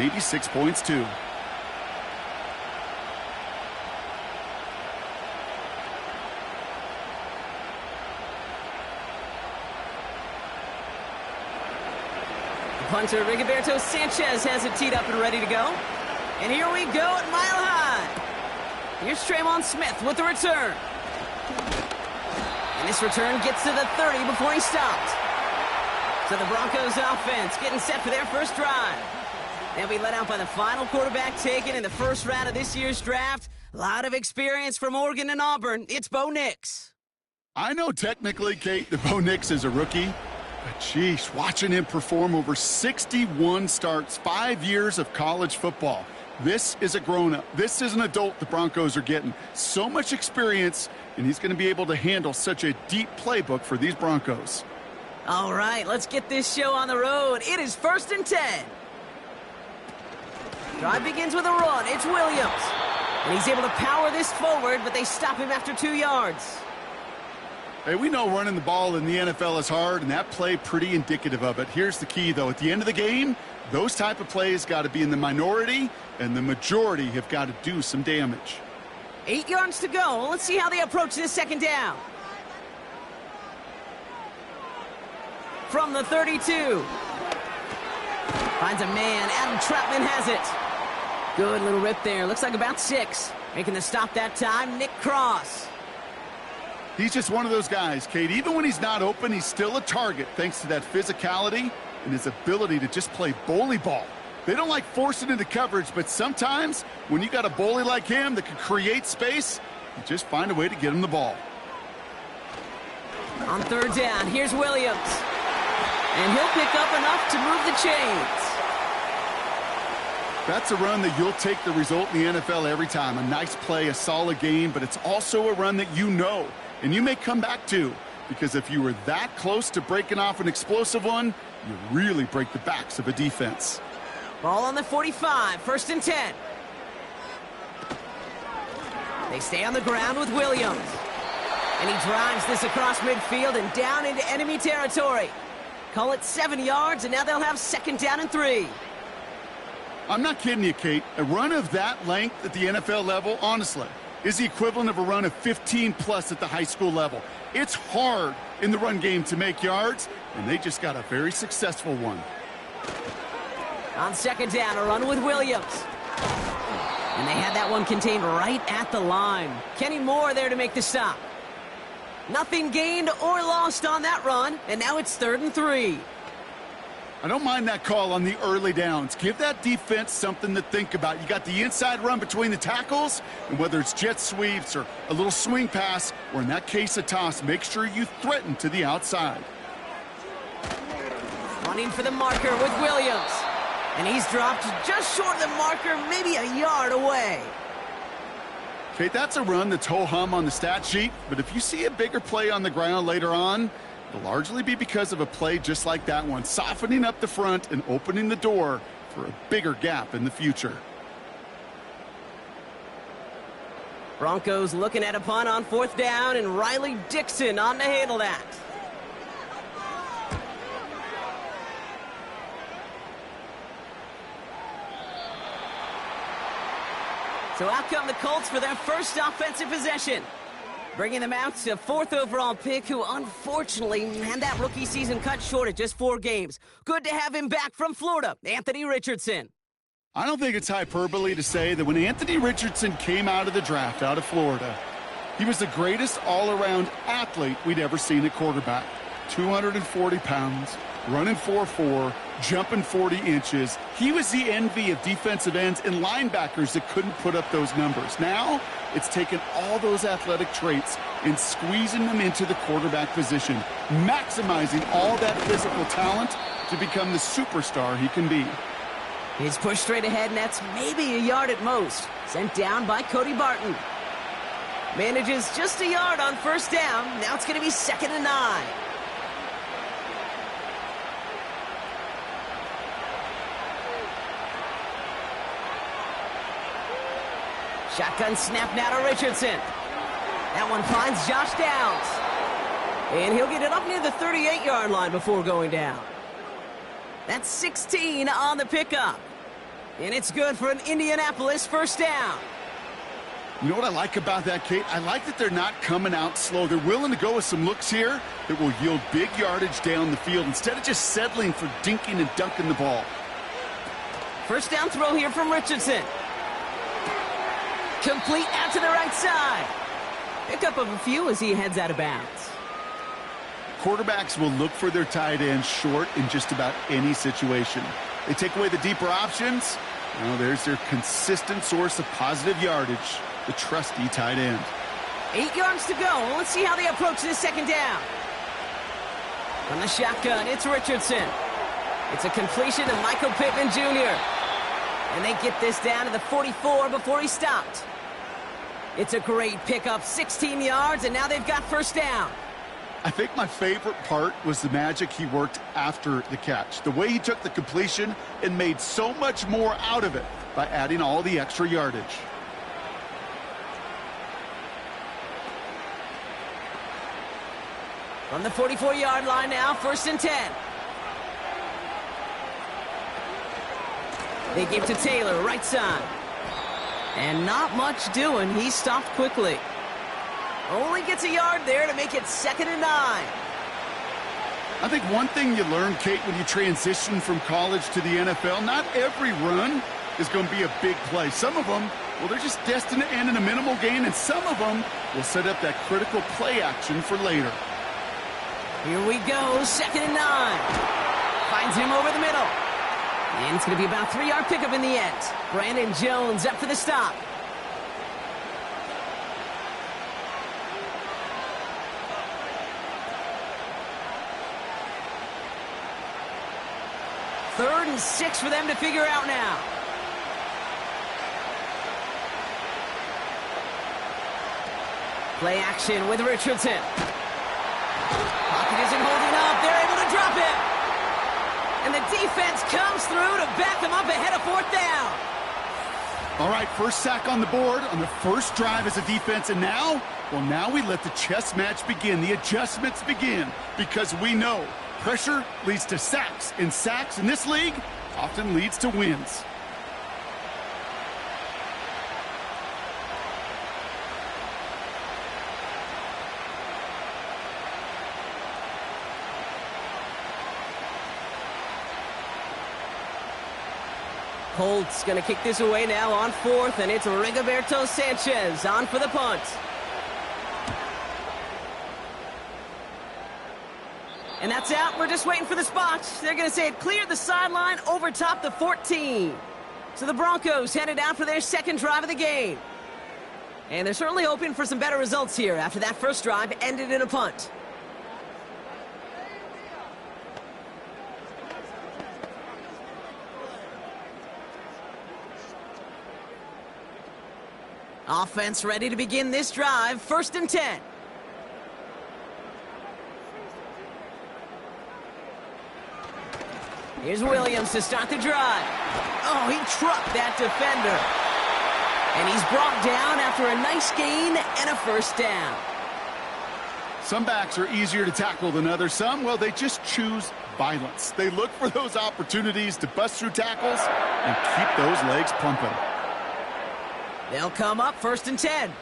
maybe 6 points too. Punter Rigoberto Sanchez has it teed up and ready to go. And here we go at Mile High. Here's Traymon Smith with the return. And this return gets to the 30 before he stopped. So the Broncos offense getting set for their first drive. They'll be led out by the final quarterback taken in the first round of this year's draft. A lot of experience from Oregon and Auburn. It's Bo Nix. I know technically, Kate, that Bo Nix is a rookie. But, geez, watching him perform over 61 starts, 5 years of college football. This is a grown-up. This is an adult the Broncos are getting. So much experience, and he's going to be able to handle such a deep playbook for these Broncos. All right, let's get this show on the road. It is 1st and 10. Drive begins with a run. It's Williams. And he's able to power this forward, but they stop him after 2 yards. Hey, we know running the ball in the NFL is hard, and that play pretty indicative of it. Here's the key, though. At the end of the game, those type of plays got to be in the minority, and the majority have got to do some damage. 8 yards to go. Let's see how they approach this second down. From the 32. Finds a man. Adam Troutman has it. Good little rip there. Looks like about 6. Making the stop that time, Nick Cross. He's just one of those guys, Kate. Even when he's not open, he's still a target thanks to that physicality and his ability to just play bully ball. They don't like forcing into coverage, but sometimes when you got a bully like him that can create space, you just find a way to get him the ball. On 3rd down, here's Williams. And he'll pick up enough to move the chains. That's a run that you'll take the result in the NFL every time. A nice play, a solid game, but it's also a run that you know and you may come back to, because if you were that close to breaking off an explosive one, you really break the backs of a defense. Ball on the 45, 1st and 10. They stay on the ground with Williams. And he drives this across midfield and down into enemy territory. Call it 7 yards, and now they'll have 2nd down and 3. I'm not kidding you, Kate. A run of that length at the NFL level, honestly, is the equivalent of a run of 15-plus at the high school level. It's hard in the run game to make yards, and they just got a very successful one. On 2nd down, a run with Williams. And they had that one contained right at the line. Kenny Moore there to make the stop. Nothing gained or lost on that run, and now it's 3rd and 3. I don't mind that call on the early downs. Give that defense something to think about. You got the inside run between the tackles, and whether it's jet sweeps or a little swing pass, or in that case a toss, make sure you threaten to the outside. Running for the marker with Williams. And he's dropped just short of the marker, maybe a yard away. Okay, that's a run that's ho-hum on the stat sheet, but if you see a bigger play on the ground later on, it'll largely be because of a play just like that one, softening up the front and opening the door for a bigger gap in the future. Broncos looking at a punt on 4th down, and Riley Dixon on to handle that. So out come the Colts for their first offensive possession. Bringing them out to 4th overall pick, who unfortunately had that rookie season cut short at just 4 games. Good to have him back from Florida, Anthony Richardson. I don't think it's hyperbole to say that when Anthony Richardson came out of the draft out of Florida, he was the greatest all-around athlete we'd ever seen at quarterback. 240 pounds, running 4.4, jumping 40 inches. He was the envy of defensive ends and linebackers that couldn't put up those numbers. Now, it's taken all those athletic traits and squeezing them into the quarterback position, maximizing all that physical talent to become the superstar he can be. He's pushed straight ahead, and that's maybe a yard at most. Sent down by Cody Barton. Manages just a yard on 1st down. Now it's going to be 2nd and 9. Shotgun snap now to Richardson. That one finds Josh Downs. And he'll get it up near the 38-yard line before going down. That's 16 on the pickup. And it's good for an Indianapolis first down. You know what I like about that, Kate? I like that they're not coming out slow. They're willing to go with some looks here that will yield big yardage down the field instead of just settling for dinking and dunking the ball. First down throw here from Richardson. Complete out to the right side. Pickup of a few as he heads out of bounds. Quarterbacks will look for their tight end short in just about any situation. They take away the deeper options. Well, there's their consistent source of positive yardage, the trusty tight end. 8 yards to go. Let's see how they approach this second down. From the shotgun, it's Richardson. It's a completion to Michael Pittman Jr. And they get this down to the 44 before he stopped. It's a great pickup, 16 yards, and now they've got first down. I think my favorite part was the magic he worked after the catch. The way he took the completion and made so much more out of it by adding all the extra yardage. From the 44-yard line now, 1st and 10. They give to Taylor, right side. And not much doing. He stopped quickly. Only gets a yard there to make it 2nd and 9. I think one thing you learn, Kate, when you transition from college to the NFL, not every run is going to be a big play. Some of them, well, they're just destined to end in a minimal gain, and some of them will set up that critical play action for later. Here we go, 2nd and 9. Finds him over the middle. And it's going to be about a 3-yard pickup in the end. Brandon Jones up for the stop. Third and 6 for them to figure out now. Play action with Richardson. Pocket isn't holding up. They're able to drop it. And the defense comes through to back them up ahead of 4th down. All right, first sack on the board on the first drive as a defense. And now, well, now we let the chess match begin. The adjustments begin because we know pressure leads to sacks, and sacks in this league often leads to wins. Colts going to kick this away now on 4th, and it's Rigoberto Sanchez on for the punt. And that's out. We're just waiting for the spot. They're going to say it cleared the sideline over top the 14. So the Broncos headed out for their second drive of the game. And they're certainly hoping for some better results here after that first drive ended in a punt. Offense ready to begin this drive. 1st and 10. Here's Williams to start the drive. Oh, he trucked that defender. And he's brought down after a nice gain and a first down. Some backs are easier to tackle than others. Some, well, they just choose violence. They look for those opportunities to bust through tackles and keep those legs pumping. They'll come up 1st and 10.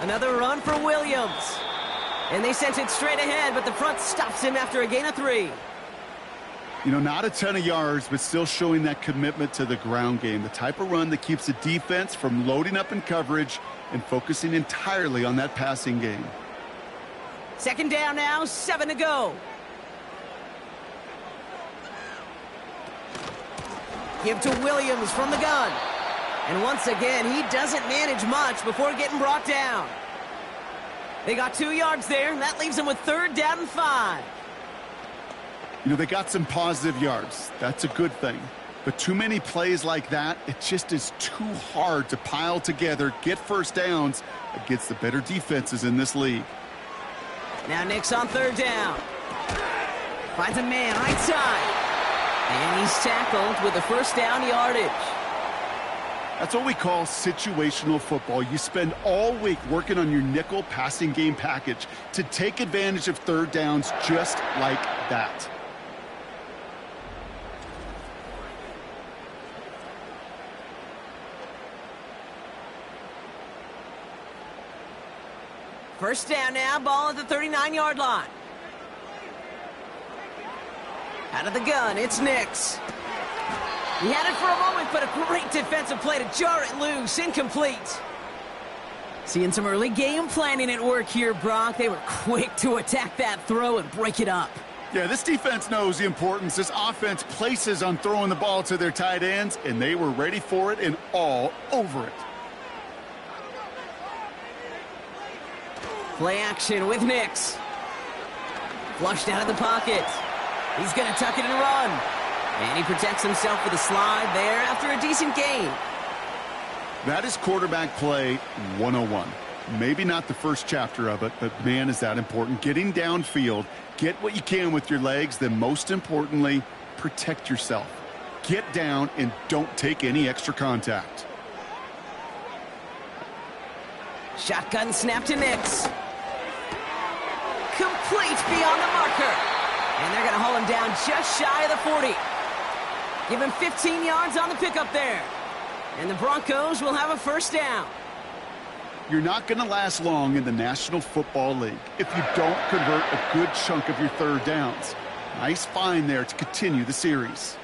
Another run for Williams. And they sent it straight ahead, but the front stops him after a gain of 3. You know, not a ton of yards, but still showing that commitment to the ground game. The type of run that keeps the defense from loading up in coverage and focusing entirely on that passing game. 2nd down now, 7 to go. Give to Williams from the gun. And once again, he doesn't manage much before getting brought down. They got 2 yards there, and that leaves them with 3rd down and 5. You know, they got some positive yards. That's a good thing. But too many plays like that, it just is too hard to pile together, get first downs against the better defenses in this league. Now Nick's on 3rd down. Finds a man right side. And he's tackled with a first down yardage. That's what we call situational football. You spend all week working on your nickel passing game package to take advantage of 3rd downs just like that. First down now, ball at the 39-yard line. Out of the gun, it's Nix. He had it for a moment, but a great defensive play to jar it loose. Incomplete. Seeing some early game planning at work here, Brock. They were quick to attack that throw and break it up. Yeah, this defense knows the importance this offense places on throwing the ball to their tight ends, and they were ready for it and all over it. Play action with Nix. Flushed out of the pocket. He's going to tuck it and run. And he protects himself with a slide there after a decent gain. That is quarterback play 101. Maybe not the first chapter of it, but man, is that important. Getting downfield, get what you can with your legs, then most importantly, protect yourself. Get down and don't take any extra contact. Shotgun snap to Nix. Complete beyond the marker. And they're going to haul him down just shy of the 40. Give him 15 yards on the pickup there. And the Broncos will have a first down. You're not going to last long in the National Football League if you don't convert a good chunk of your third downs. Nice find there to continue the series.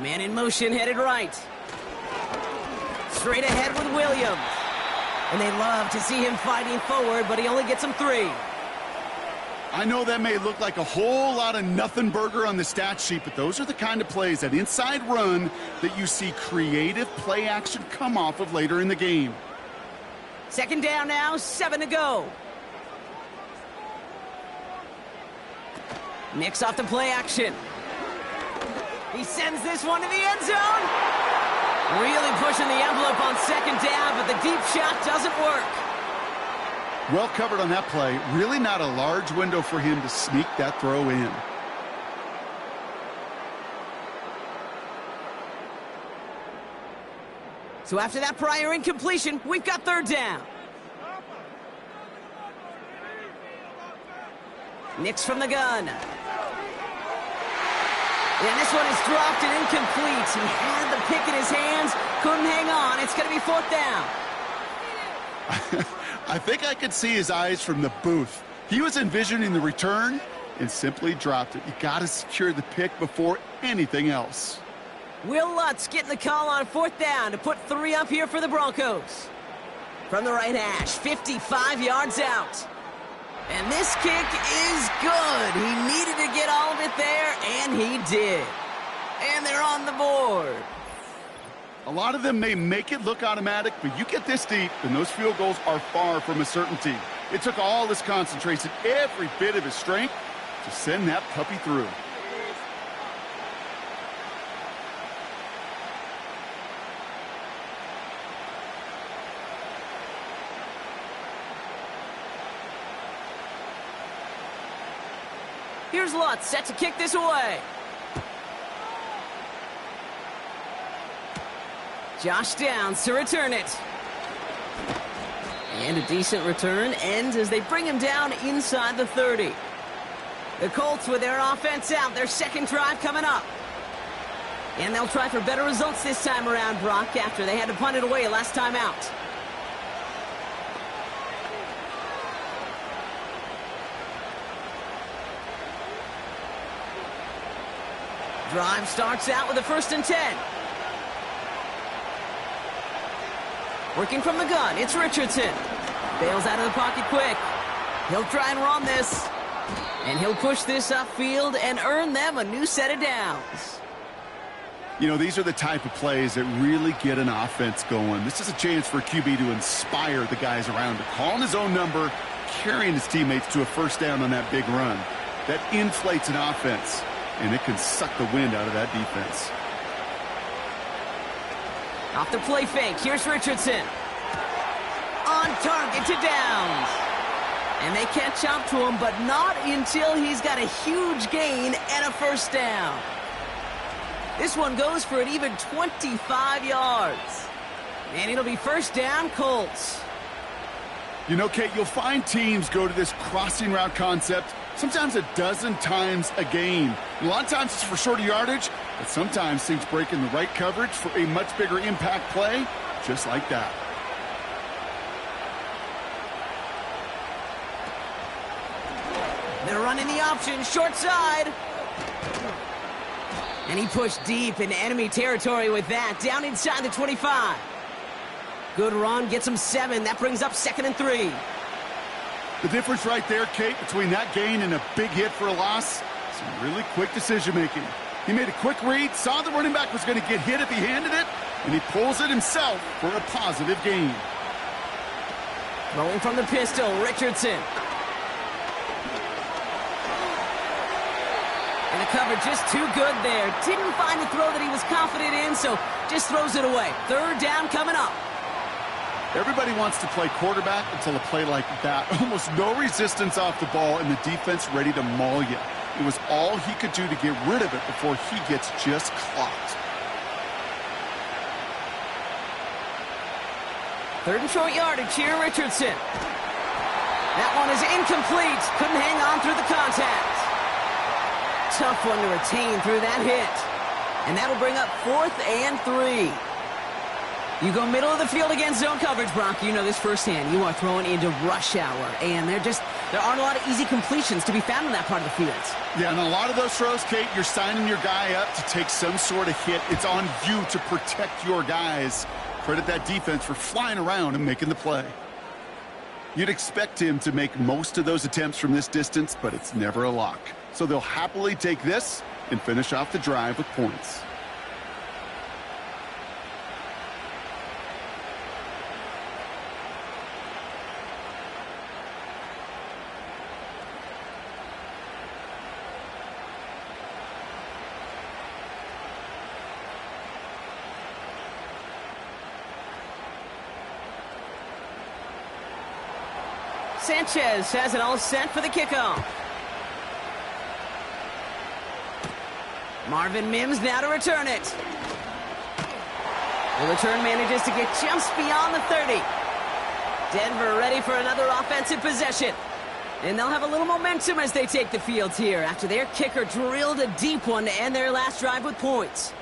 Man in motion, headed right. Straight ahead with Williams. And they love to see him fighting forward, but he only gets him 3. I know that may look like a whole lot of nothing burger on the stat sheet, but those are the kind of plays, that inside run, that you see creative play action come off of later in the game. Second down now, 7 to go. Nix off the play action. He sends this one to the end zone. Really pushing the envelope on second down, but the deep shot doesn't work. Well covered on that play. Really not a large window for him to sneak that throw in. So after that prior incompletion, we've got third down. Nix from the gun. And this one is dropped and incomplete. He had the pick in his hands, couldn't hang on. It's going to be fourth down. I think I could see his eyes from the booth. He was envisioning the return and simply dropped it. You got to secure the pick before anything else. Will Lutz getting the call on fourth down to put 3 up here for the Broncos. From the right hash, 55 yards out. And this kick is good. He needed to get all of it there, and he did. And they're on the board. A lot of them may make it look automatic, but you get this deep, and those field goals are far from a certainty. It took all his concentration, every bit of his strength, to send that puppy through. Here's Lutz, set to kick this away. Josh Downs to return it. And a decent return ends as they bring him down inside the 30. The Colts with their offense out, their second drive coming up. And they'll try for better results this time around, Brock, after they had to punt it away last time out. Drive starts out with a 1st and 10. Working from the gun, it's Richardson. Bails out of the pocket quick. He'll try and run this. And he'll push this upfield and earn them a new set of downs. You know, these are the type of plays that really get an offense going. This is a chance for a QB to inspire the guys around him. Calling his own number, carrying his teammates to a first down on that big run. That inflates an offense, and it can suck the wind out of that defense. Off the play fake, here's Richardson. On target to Downs. And they catch up to him, but not until he's got a huge gain and a first down. This one goes for an even 25 yards. And it'll be first down, Colts. You know, Kate, you'll find teams go to this crossing route concept sometimes a dozen times a game. A lot of times it's for shorter yardage, but sometimes teams break in the right coverage for a much bigger impact play, just like that. They're running the option, short side. And he pushed deep into enemy territory with that, down inside the 25. Good run, gets him 7. That brings up 2nd and 3. The difference right there, Kate, between that gain and a big hit for a loss, some really quick decision-making. He made a quick read, saw the running back was going to get hit if he handed it, and he pulls it himself for a positive gain. Throwing from the pistol, Richardson. And the cover just too good there. Didn't find the throw that he was confident in, so just throws it away. 3rd down coming up. Everybody wants to play quarterback until a play like that. Almost no resistance off the ball and the defense ready to maul you. It was all he could do to get rid of it before he gets just clocked. 3rd and short yardage here, Richardson. That one is incomplete. Couldn't hang on through the contact. Tough one to retain through that hit. And that'll bring up 4th and 3. You go middle of the field against zone coverage, Brock. You know this firsthand. You are throwing into rush hour, and there aren't a lot of easy completions to be found in that part of the field. Yeah, and a lot of those throws, Kate, you're signing your guy up to take some sort of hit. It's on you to protect your guys. Credit that defense for flying around and making the play. You'd expect him to make most of those attempts from this distance, but it's never a lock. So they'll happily take this and finish off the drive with points. Sanchez has it all set for the kickoff. Marvin Mims now to return it. The return manages to get just beyond the 30. Denver ready for another offensive possession. And they'll have a little momentum as they take the field here after their kicker drilled a deep one to end their last drive with points.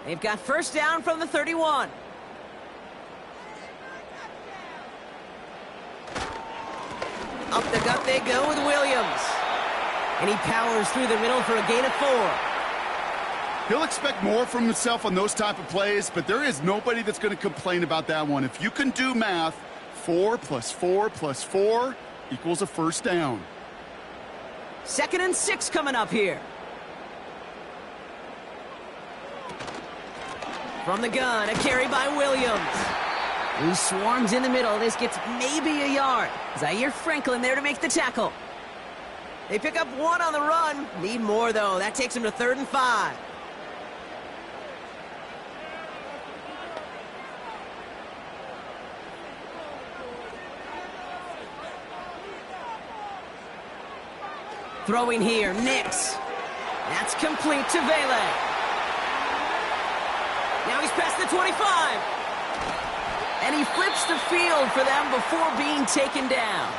They've got 1st down from the 31. Up the gut they go with Williams. And he powers through the middle for a gain of 4. He'll expect more from himself on those type of plays, but there is nobody that's going to complain about that one. If you can do math, 4 plus 4 plus 4 equals a 1st down. 2nd and 6 coming up here. From the gun, a carry by Williams. Who swarms in the middle. This gets maybe a yard. Zaire Franklin there to make the tackle. They pick up 1 on the run. Need more, though. That takes them to 3rd and 5. Throwing here, Nix. That's complete to Vele. Now he's past the 25. And he flips the field for them before being taken down.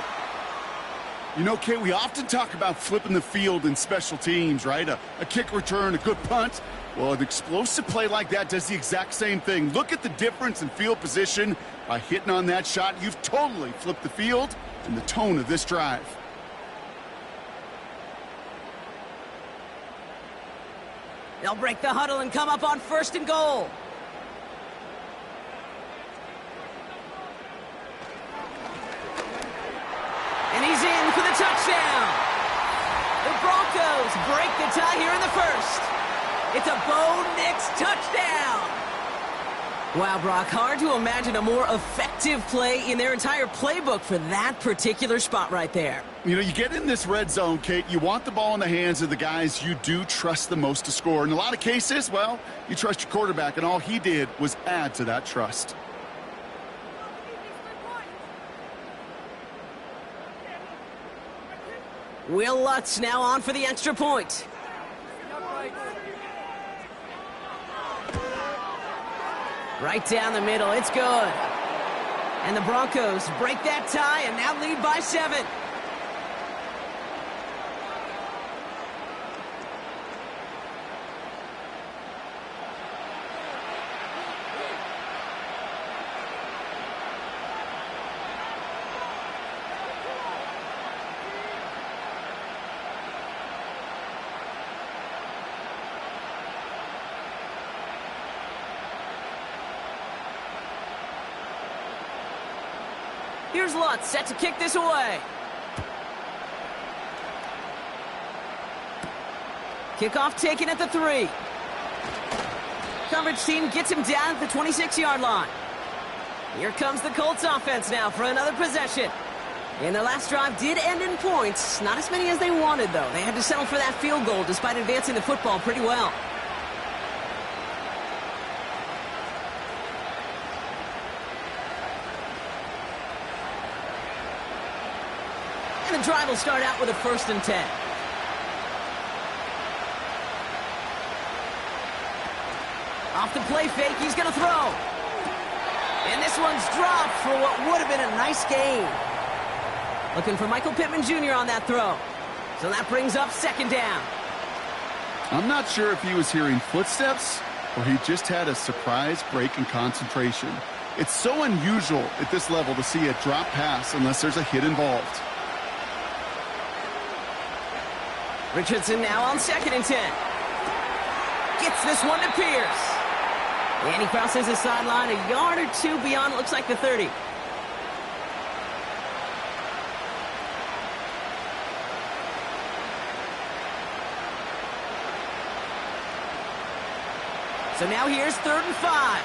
You know, Kate, we often talk about flipping the field in special teams, right? A kick return, a good punt. Well, an explosive play like that does the exact same thing. Look at the difference in field position. By hitting on that shot, you've totally flipped the field and the tone of this drive. They'll break the huddle and come up on 1st and goal. And he's in for the touchdown. The Broncos break the tie here in the 1st. It's a Bo Nix touchdown. Wow, Brock, hard to imagine a more effective play in their entire playbook for that particular spot right there. You know, you get in this red zone, Kate, you want the ball in the hands of the guys you do trust the most to score. In a lot of cases, well, you trust your quarterback, and all he did was add to that trust. Will Lutz now on for the extra point. Right down the middle, it's good. And the Broncos break that tie and now lead by 7. Here's Lutz set to kick this away. Kickoff taken at the 3. Coverage team gets him down at the 26-yard line. Here comes the Colts offense now for another possession. And their last drive did end in points. Not as many as they wanted, though. They had to settle for that field goal despite advancing the football pretty well. And the drive will start out with a 1st and 10. Off the play fake, he's going to throw. And this one's dropped for what would have been a nice gain. Looking for Michael Pittman Jr. on that throw. So that brings up 2nd down. I'm not sure if he was hearing footsteps or he just had a surprise break in concentration. It's so unusual at this level to see a drop pass unless there's a hit involved. Richardson now on 2nd and 10. Gets this one to Pierce. And he crosses the sideline a yard or 2 beyond, looks like the 30. So now here's 3rd and 5.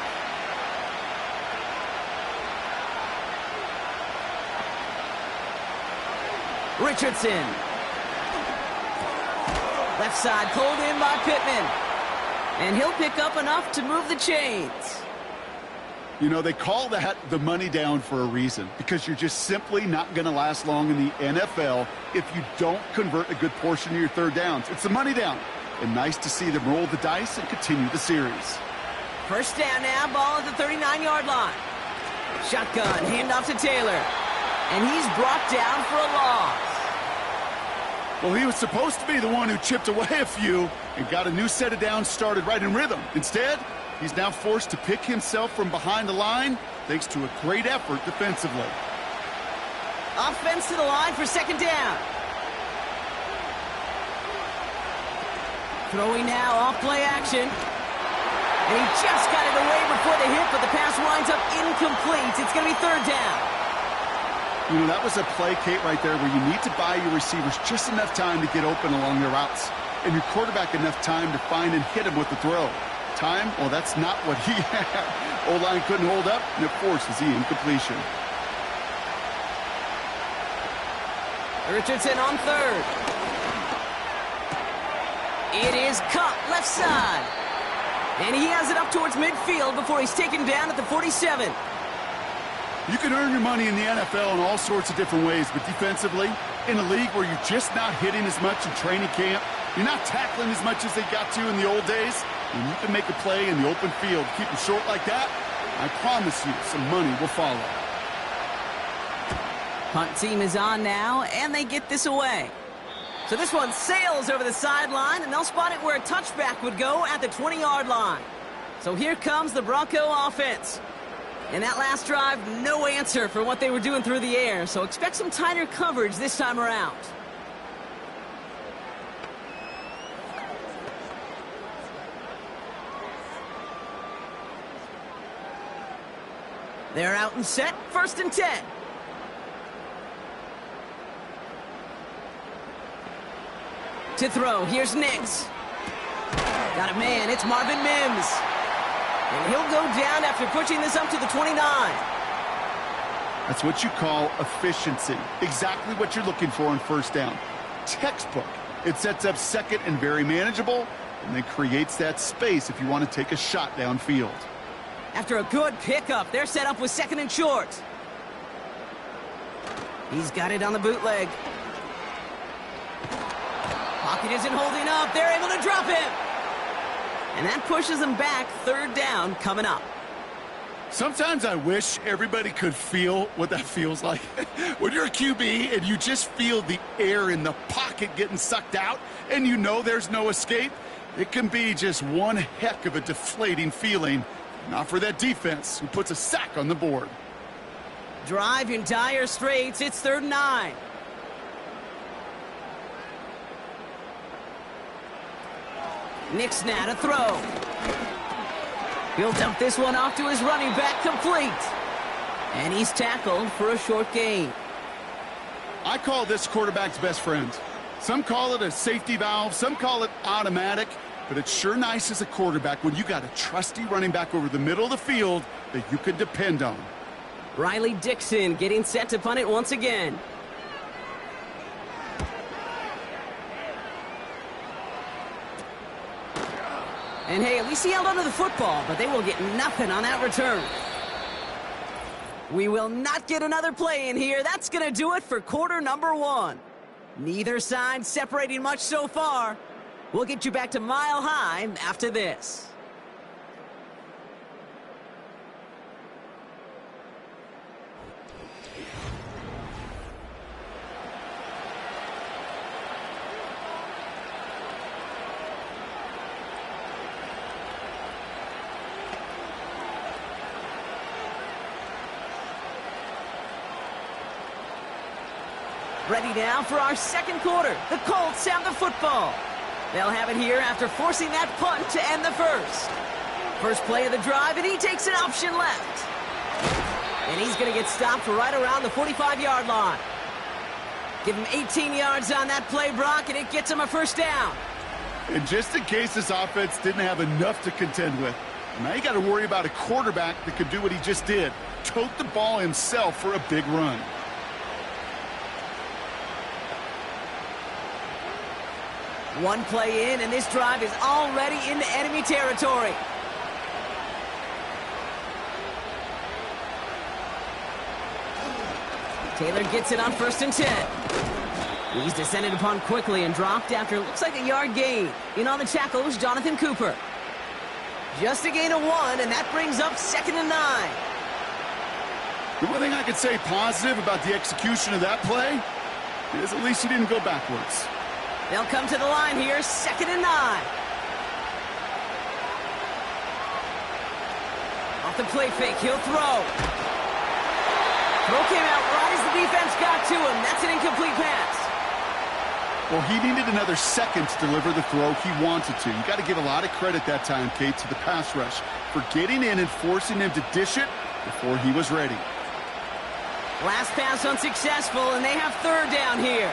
Richardson. Left side pulled in by Pittman. And he'll pick up enough to move the chains. You know, they call that the money down for a reason, because you're just simply not going to last long in the NFL if you don't convert a good portion of your 3rd downs. It's the money down. And nice to see them roll the dice and continue the series. 1st down now, ball at the 39-yard line. Shotgun, handoff to Taylor. And he's brought down for a loss. Well, he was supposed to be the one who chipped away a few and got a new set of downs started right in rhythm. Instead, he's now forced to pick himself from behind the line thanks to a great effort defensively. Offense to the line for 2nd down. Throwing now off play action. And he just got it away before the hit, but the pass winds up incomplete. It's going to be 3rd down. You know, that was a play, Kate, right there where you need to buy your receivers just enough time to get open along their routes. And your quarterback enough time to find and hit him with the throw. Time? Well, that's not what he had. O-line couldn't hold up, and it forces the incompletion. Richardson on 3rd. It is cut left side. And he has it up towards midfield before he's taken down at the 47. You can earn your money in the NFL in all sorts of different ways, but defensively, in a league where you're just not hitting as much in training camp, you're not tackling as much as they got to in the old days, when you can make a play in the open field, keep them short like that, I promise you some money will follow. Punt team is on now, and they get this away. So this one sails over the sideline, and they'll spot it where a touchback would go at the 20-yard line. So here comes the Bronco offense. And that last drive, no answer for what they were doing through the air, so expect some tighter coverage this time around. They're out and set, 1st and 10. To throw, here's Nix. Got a man, it's Marvin Mims. And he'll go down after pushing this up to the 29. That's what you call efficiency. Exactly what you're looking for on 1st down. Textbook. It sets up 2nd and very manageable, and then creates that space if you want to take a shot downfield. After a good pickup, they're set up with 2nd and short. He's got it on the bootleg. Pocket isn't holding up. They're able to drop him. And that pushes them back. 3rd down coming up. Sometimes I wish everybody could feel what that feels like. When you're a QB and you just feel the air in the pocket getting sucked out and you know there's no escape, it can be just one heck of a deflating feeling. Not for that defense who puts a sack on the board. Drive in dire straits. It's 3rd and 9. Nix now to throw. He'll dump this one off to his running back, complete. And he's tackled for a short gain. I call this quarterback's best friend. Some call it a safety valve, some call it automatic, but it's sure nice as a quarterback when you got a trusty running back over the middle of the field that you can depend on. Riley Dixon getting set to punt it once again. And hey, at least he held onto the football, but they will get nothing on that return. We will not get another play in here. That's going to do it for quarter number 1. Neither side separating much so far. We'll get you back to Mile High after this. Ready now for our second quarter. The Colts have the football. They'll have it here after forcing that punt to end the first. First play of the drive, and he takes an option left. And he's going to get stopped right around the 45-yard line. Give him 18 yards on that play, Brock, and it gets him a first down. And just in case this offense didn't have enough to contend with, now you got to worry about a quarterback that could do what he just did. Tote the ball himself for a big run. One play in, and this drive is already into enemy territory. Taylor gets it on 1st and 10. He's descended upon quickly and dropped after looks like a yard gain. In on the tackle was Jonathan Cooper. Just a gain of 1, and that brings up 2nd and 9. The one thing I could say positive about the execution of that play is at least he didn't go backwards. They'll come to the line here, 2nd and 9. Off the play fake, he'll throw. Throw came out right as the defense got to him. That's an incomplete pass. Well, he needed another second to deliver the throw he wanted to. You got to give a lot of credit that time, Kate, to the pass rush for getting in and forcing him to dish it before he was ready. Last pass unsuccessful, and they have 3rd down here.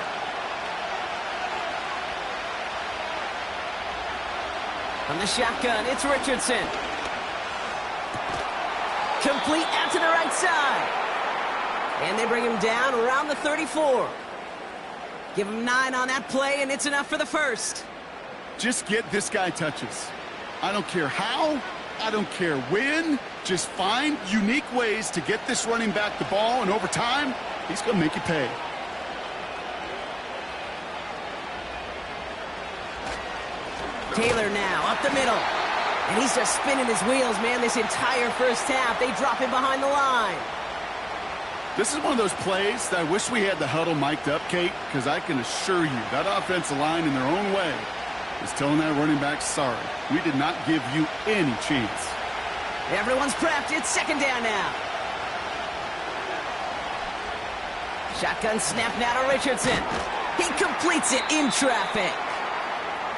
From the shotgun, it's Richardson. Complete out to the right side. And they bring him down around the 34. Give him 9 on that play, and it's enough for the first. Just get this guy touches. I don't care how, I don't care when. Just find unique ways to get this running back the ball, and over time, he's going to make you pay. Taylor now up the middle. And he's just spinning his wheels, man, this entire first half. They drop him behind the line. This is one of those plays that I wish we had the huddle mic'd up, Kate, because I can assure you that offensive line in their own way is telling that running back, sorry, we did not give you any chance. Everyone's prepped. It's 2nd down now. Shotgun snap now to Richardson. He completes it in traffic.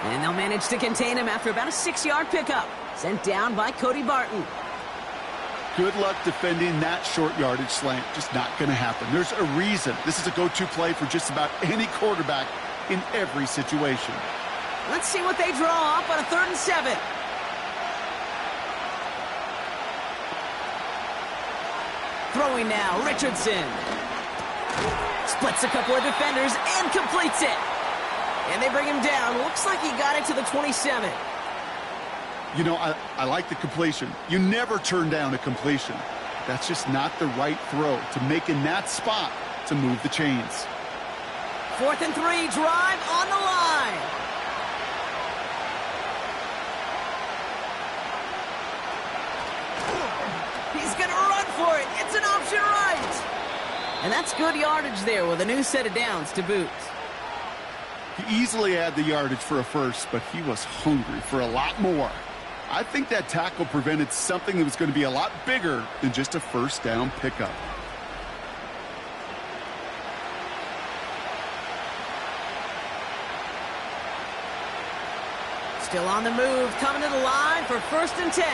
And they'll manage to contain him after about a 6-yard pickup. Sent down by Cody Barton. Good luck defending that short yardage slant. Just not going to happen. There's a reason. This is a go-to play for just about any quarterback in every situation. Let's see what they draw up on a 3rd and 7. Throwing now, Richardson. Splits a couple of defenders and completes it. And they bring him down. Looks like he got it to the 27. You know, I like the completion. You never turn down a completion. That's just not the right throw to make in that spot to move the chains. 4th and 3, drive on the line. He's going to run for it. It's an option right. And that's good yardage there with a new set of downs to boot. He easily had the yardage for a first, but he was hungry for a lot more. I think that tackle prevented something that was going to be a lot bigger than just a first down pickup. Still on the move, coming to the line for 1st and 10.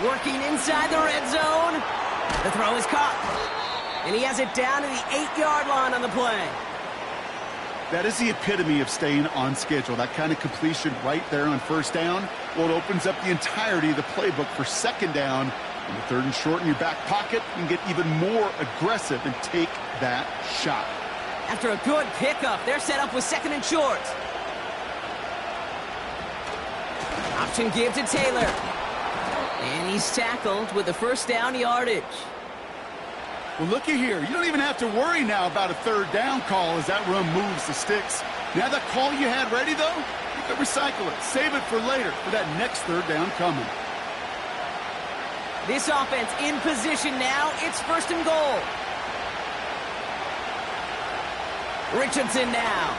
Working inside the red zone. The throw is caught. And he has it down to the 8-yard line on the play. That is the epitome of staying on schedule. That kind of completion right there on first down. Well, it opens up the entirety of the playbook for second down. And the third and short in your back pocket, you can get even more aggressive and take that shot. After a good pickup, they're set up with second and short. Option give to Taylor. And he's tackled with the first down yardage. Well, looky here. You don't even have to worry now about a third down call as that run moves the sticks. Now that call you had ready, though, you can recycle it. Save it for later for that next third down coming. This offense in position now. It's first and goal. Richardson now.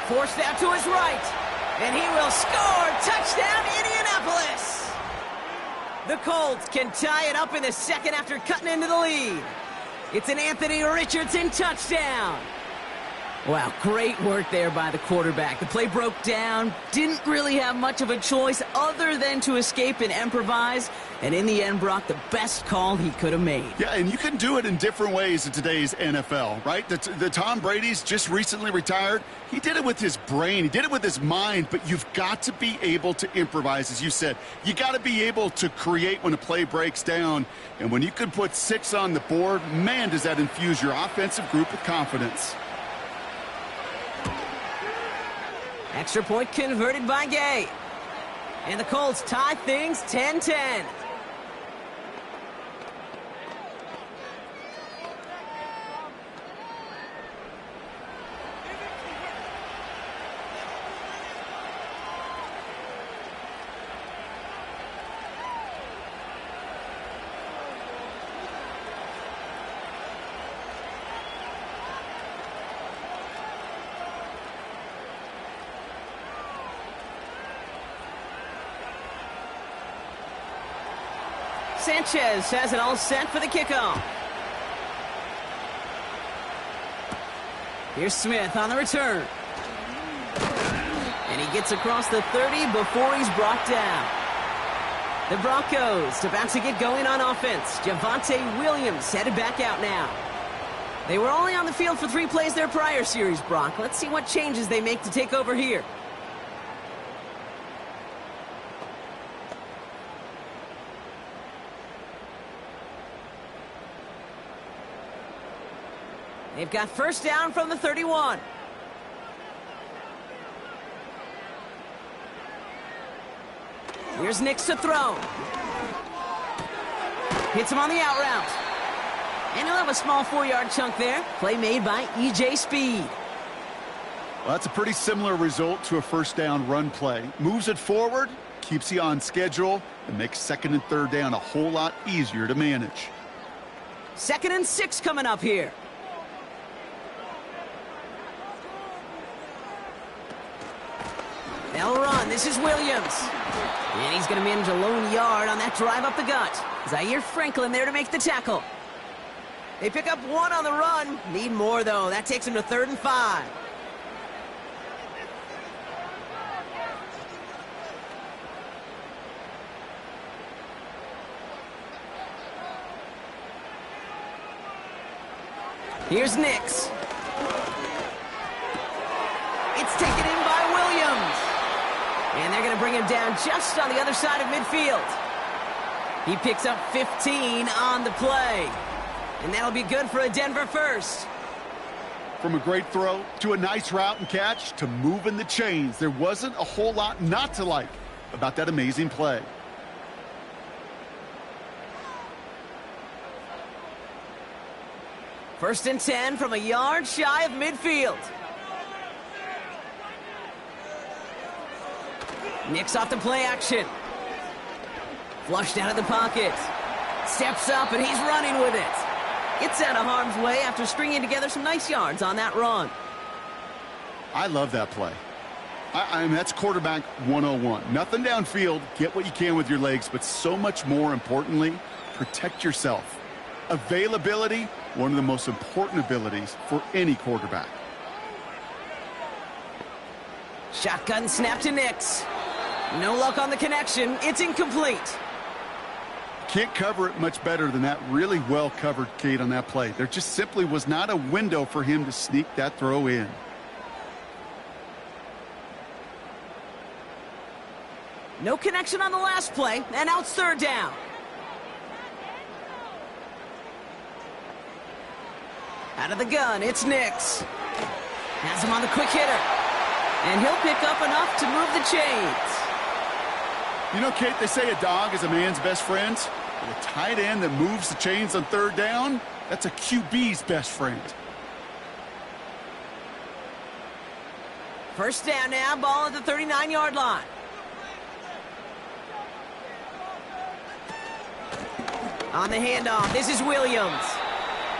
Forced out to his right. And he will score. Touchdown, Indianapolis. The Colts can tie it up in the second after cutting into the lead. It's an Anthony Richardson touchdown. Wow, great work there by the quarterback. The play broke down, didn't really have much of a choice other than to escape and improvise, and in the end, Brock, the best call he could have made. Yeah, and you can do it in different ways in today's NFL, right? The Tom Brady's just recently retired. He did it with his brain. He did it with his mind, but you've got to be able to improvise, as you said. You got to be able to create when a play breaks down, and when you can put 6 on the board, man, does that infuse your offensive group with confidence. Extra point converted by Gay. And the Colts tie things 10-10. Sanchez has it all set for the kickoff. Here's Smith on the return. And he gets across the 30 before he's brought down. The Broncos about to get going on offense. Javonte Williams headed back out now. They were only on the field for 3 plays their prior series, Brock. Let's see what changes they make to take over here. They've got first down from the 31. Here's Nix to throw. Hits him on the out route. And he'll have a small 4-yard chunk there. Play made by E.J. Speed. Well, that's a pretty similar result to a first down run play. Moves it forward, keeps you on schedule, and makes second and third down a whole lot easier to manage. 2nd and 6 coming up here. They'll run. This is Williams. And he's going to manage a lone yard on that drive up the gut. Zaire Franklin there to make the tackle. They pick up 1 on the run. Need more, though. That takes him to 3rd and 5. Here's Nix. It's taken in by Williams. And they're going to bring him down just on the other side of midfield. He picks up 15 on the play. And that'll be good for a Denver first. From a great throw to a nice route and catch to moving the chains, there wasn't a whole lot not to like about that amazing play. First and 10 from a yard shy of midfield. Nix off the play action. Flushed out of the pocket. Steps up and he's running with it. Gets out of harm's way after stringing together some nice yards on that run. I love that play. I mean, that's quarterback 101. Nothing downfield, get what you can with your legs, but so much more importantly, protect yourself. Availability, one of the most important abilities for any quarterback. Shotgun snap to Nix. No luck on the connection. It's incomplete. can't cover it much better than that really well-covered Kate on that play. There just simply was not a window for him to sneak that throw in. No connection on the last play, and now it's third down. Out of the gun, it's Nix. Has him on the quick hitter. And he'll pick up enough to move the chains. You know, Kate, they say a dog is a man's best friend. But a tight end that moves the chains on third down, that's a QB's best friend. First down now, ball at the 39-yard line. On the handoff, this is Williams.